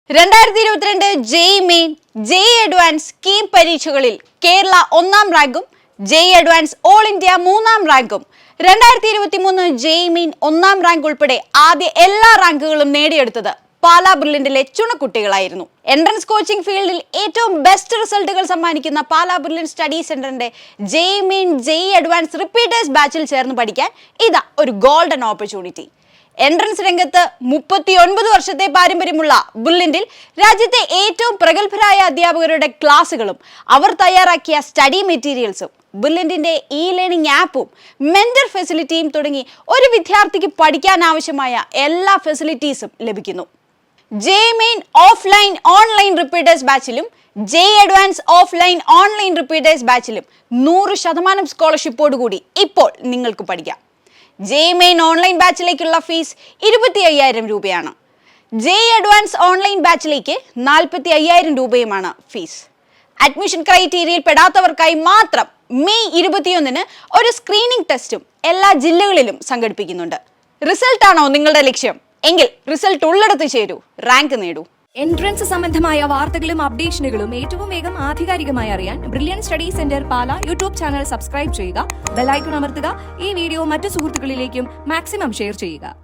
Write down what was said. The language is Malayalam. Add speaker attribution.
Speaker 1: 2022 JEE main, JEE advance KEAM പരീക്ഷകളിൽ കേരള 1ാം റാങ്കും ജെഇ അഡ്വാൻസ് ഓൾ ഇന്ത്യ 3ാം റാങ്കും 2023 ജെഇ മെയിൻ 1ാം റാങ്ക് ഉൾപ്പെടെ ആദ്യ എല്ലാ റാങ്കുകളും നേടിയെടുത്തത് പാലാ ബ്രില്യന്റിലെ ചുണക്കുട്ടികളായിരുന്നു. എൻട്രൻസ് കോച്ചിംഗ് ഫീൽഡിൽ ഏറ്റവും ബെസ്റ്റ് റിസൾട്ടുകൾ സമ്മാനിക്കുന്ന പാലാ ബ്രില്യൻ സ്റ്റഡി സെന്ററിന്റെ JEE main, JEE advance repeaters ബാച്ചിൽ ചേർന്ന് പഠിക്കാൻ ഇതാ ഒരു ഗോൾഡൻ ഓപ്പർച്യൂണിറ്റി. എൻട്രൻസ് രംഗത്ത് 39 വർഷത്തെ പാരമ്പര്യമുള്ള ബുള്ളിൻഡിൽ രാജ്യത്തെ ഏറ്റവും പ്രഗത്ഭരായ അധ്യാപകരുടെ ക്ലാസുകളും അവർ തയ്യാറാക്കിയ സ്റ്റഡി മെറ്റീരിയൽസും ബുള്ളിൻഡിന്റെ ഇ ലേണിംഗ് ആപ്പും മെന്റർ ഫെസിലിറ്റിയും തുടങ്ങി ഒരു വിദ്യാർത്ഥിക്ക് പഠിക്കാൻ ആവശ്യമായ എല്ലാ ഫെസിലിറ്റീസും ലഭിക്കുന്നു. JEE main offline online repeaters ബാച്ചിലും JEE advance offline online repeaters ബാച്ചിലും 100% സ്കോളർഷിപ്പോടുകൂടി ഇപ്പോൾ നിങ്ങൾക്ക് പഠിക്കാം. ജെഇ മെയിൻ ഓൺലൈൻ ബാച്ചിലേക്കുള്ള ഫീസ് 25,000 രൂപയാണ്. ജെഇ അഡ്വാൻസ് ഓൺലൈൻ ബാച്ചിലേക്ക് 45,000 രൂപയുമാണ് ഫീസ്. അഡ്മിഷൻ ക്രൈറ്റീരിയയിൽ പെടാത്തവർക്കായി മാത്രം മെയ് 21 ഒരു സ്ക്രീനിംഗ് ടെസ്റ്റും എല്ലാ ജില്ലകളിലും സംഘടിപ്പിക്കുന്നുണ്ട്. റിസൾട്ട് ആണോ നിങ്ങളുടെ ലക്ഷ്യം? എങ്കിൽ റിസൾട്ട് ഉള്ളിടത്ത് ചേരൂ, റാങ്ക് നേടൂ.
Speaker 2: എൻട്രൻസ് സംബന്ധമായ വാർത്തകളും അപ്ഡേഷനുകളും ഏറ്റവും വേഗം ആധികാരികമായി അറിയാൻ ബ്രില്യൻ സ്റ്റഡി സെന്റർ പാല യൂട്യൂബ് ചാനൽ സബ്സ്ക്രൈബ് ചെയ്യുക, ബെൽ ഐക്കൺ അമർത്തുക. ഈ വീഡിയോ മറ്റു സുഹൃത്തുക്കളിലേക്കും മാക്സിമം ഷെയർ ചെയ്യുക.